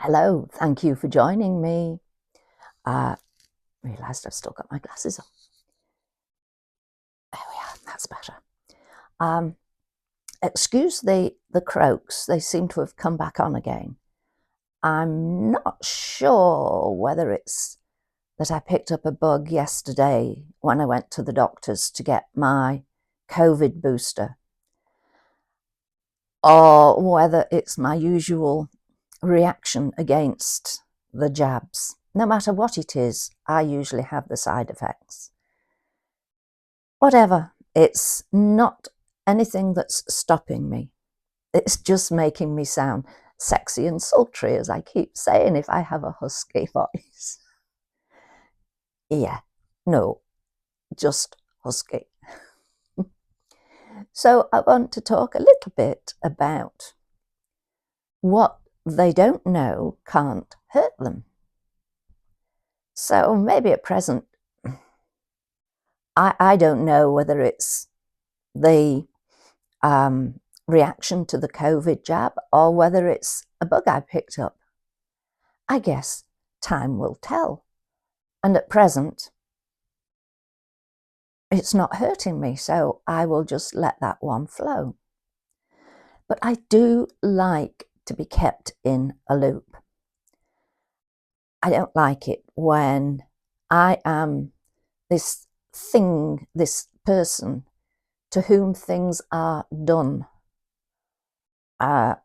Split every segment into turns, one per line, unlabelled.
Hello, thank you for joining me. Realised I've still got my glasses on. There we are, that's better. Excuse the croaks, they seem to have come back on again. I'm not sure whether it's that I picked up a bug yesterday when I went to the doctor's to get my COVID booster, or whether it's my usual reaction against the jabs. No matter what it is, I usually have the side effects. Whatever, it's not anything that's stopping me. It's just making me sound sexy and sultry, as I keep saying, if I have a husky voice. Yeah, no, just husky. So I want to talk a little bit about what they don't know can't hurt them. So maybe at present, I don't know whether it's the reaction to the COVID jab or whether it's a bug I picked up. I guess time will tell. And at present, it's not hurting me, so I will just let that one flow. But I do like to be kept in a loop. I don't like it when I am this thing, this person to whom things are done. I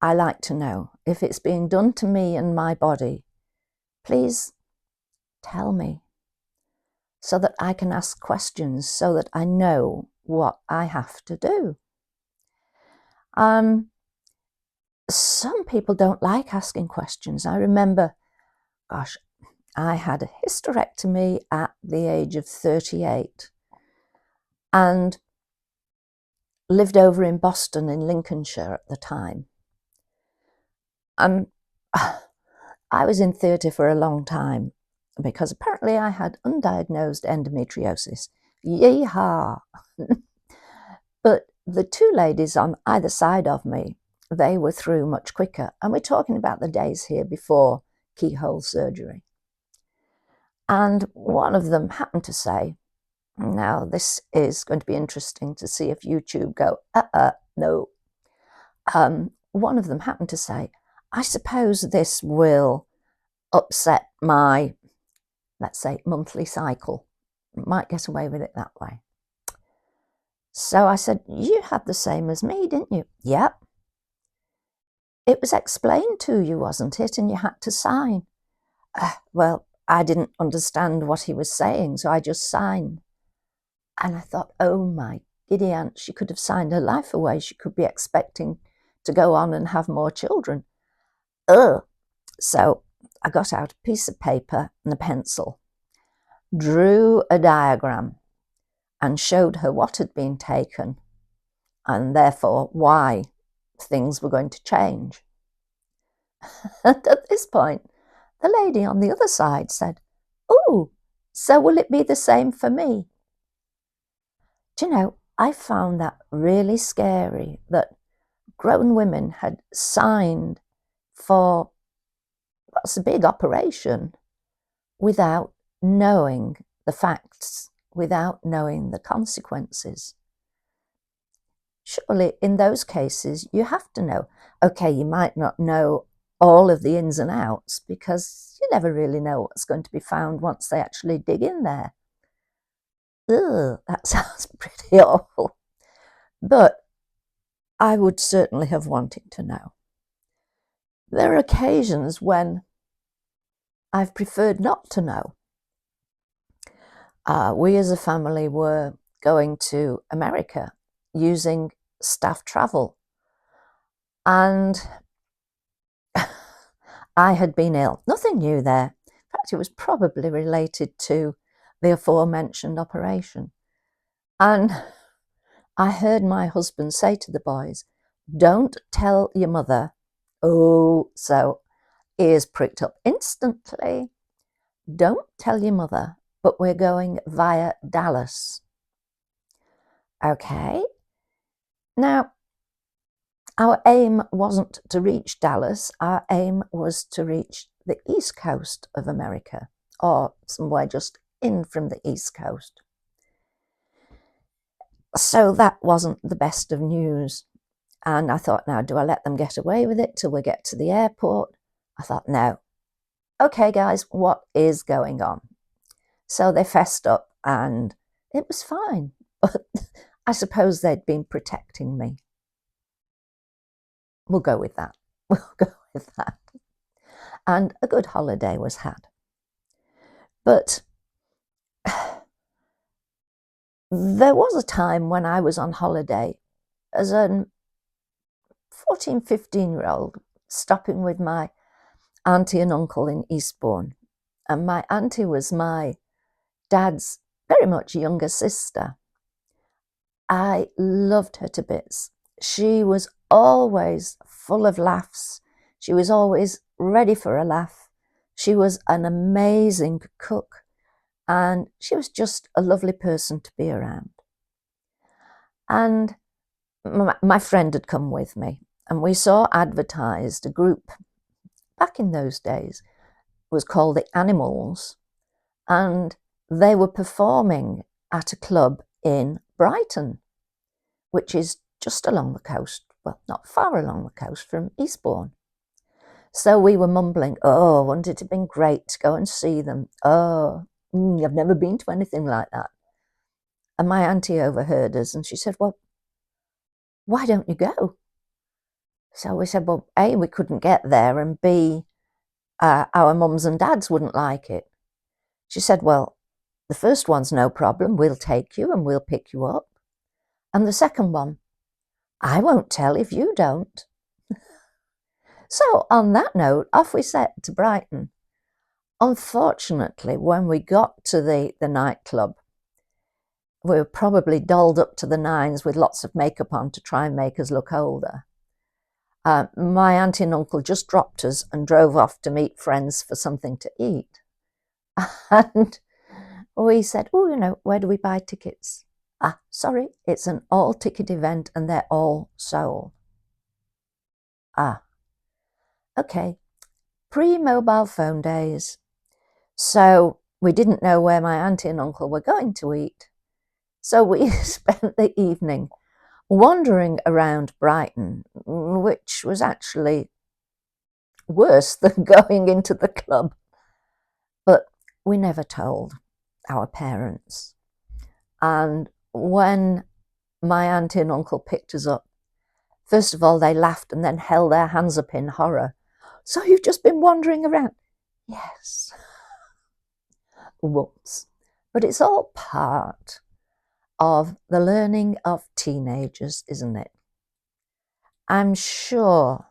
like to know if it's being done to me and my body. Please tell me so that I can ask questions, so that I know what I have to do. Some people don't like asking questions. I remember, gosh, I had a hysterectomy at the age of 38 and lived over in Boston in Lincolnshire at the time. I was in theatre for a long time because apparently I had undiagnosed endometriosis. Yeehaw! But the two ladies on either side of me, they were through much quicker. And we're talking about the days here before keyhole surgery. And one of them happened to say, now this is going to be interesting to see if YouTube go, no. One of them happened to say, I suppose this will upset my, let's say, monthly cycle. Might get away with it that way. So I said, you had the same as me, didn't you? Yep. It was explained to you, wasn't it? And you had to sign. Well, I didn't understand what he was saying, so I just signed. And I thought, oh my giddy aunt, she could have signed her life away. She could be expecting to go on and have more children. Ugh. So I got out a piece of paper and a pencil, drew a diagram, and showed her what had been taken, and therefore why things were going to change. And at this point, the lady on the other side said, oh, so will it be the same for me? Do you know, I found that really scary, that grown women had signed for what's a big operation without knowing the facts, without knowing the consequences. Surely in those cases you have to know. Okay, you might not know all of the ins and outs because you never really know what's going to be found once they actually dig in there. Ugh, that sounds pretty awful. But I would certainly have wanted to know. There are occasions when I've preferred not to know. We as a family were going to America using staff travel, and I had been ill. Nothing new there. In fact, it was probably related to the aforementioned operation. And I heard my husband say to the boys, don't tell your mother. Oh, so ears pricked up instantly. Don't tell your mother, but we're going via Dallas. Okay. Now, Our aim wasn't to reach Dallas, our aim was to reach the east coast of America, or somewhere just in from the east coast. So that wasn't the best of news. And I thought, now, do I let them get away with it till we get to the airport? I thought, no. Okay, guys, what is going on? So they fessed up and it was fine. But I suppose they'd been protecting me. We'll go with that. We'll go with that. And a good holiday was had. But there was a time when I was on holiday as a 14, 15-year-old, stopping with my auntie and uncle in Eastbourne. And my auntie was my dad's very much younger sister. I loved her to bits. She was always full of laughs. She was always ready for a laugh. She was an amazing cook, and she was just a lovely person to be around. And my friend had come with me, and we saw advertised a group back in those days, was called the Animals, and they were performing at a club in Brighton, which is just along the coast, well, not far along the coast from Eastbourne. So we were mumbling, oh, wouldn't it have been great to go and see them? Oh, I've never been to anything like that. And my auntie overheard us and she said, well, why don't you go? So we said, well, A, we couldn't get there, and B, our mums and dads wouldn't like it. She said, well, the first one's no problem. We'll take you and we'll pick you up. And the second one, I won't tell if you don't. So on that note, off we set to Brighton. Unfortunately, when we got to the nightclub, we were probably dolled up to the nines with lots of makeup on to try and make us look older. My auntie and uncle just dropped us and drove off to meet friends for something to eat. And we said, oh, you know, where do we buy tickets? Sorry, it's an all-ticket event and they're all sold. Okay, pre-mobile phone days. So we didn't know where my auntie and uncle were going to eat. So we spent the evening wandering around Brighton, which was actually worse than going into the club. But we never told our parents. And when my auntie and uncle picked us up, first of all, they laughed and then held their hands up in horror. So you've just been wandering around? Yes. Whoops. But it's all part of the learning of teenagers, isn't it? I'm sure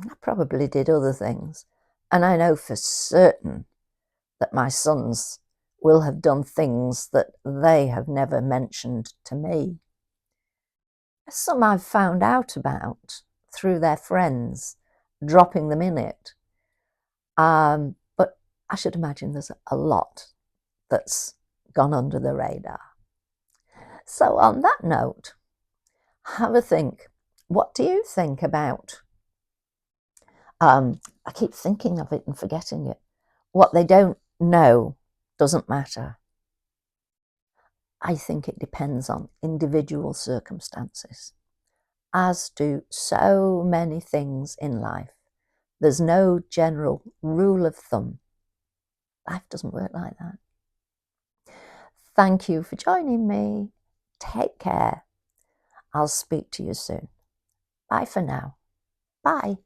I probably did other things, and I know for certain that my sons will have done things that they have never mentioned to me. Some I've found out about through their friends, dropping them in it. But I should imagine there's a lot that's gone under the radar. So on that note, have a think. What do you think about, I keep thinking of it and forgetting it. What they don't know doesn't matter. I think it depends on individual circumstances, as do so many things in life. There's no general rule of thumb. Life doesn't work like that. Thank you for joining me. Take care. I'll speak to you soon. Bye for now. Bye.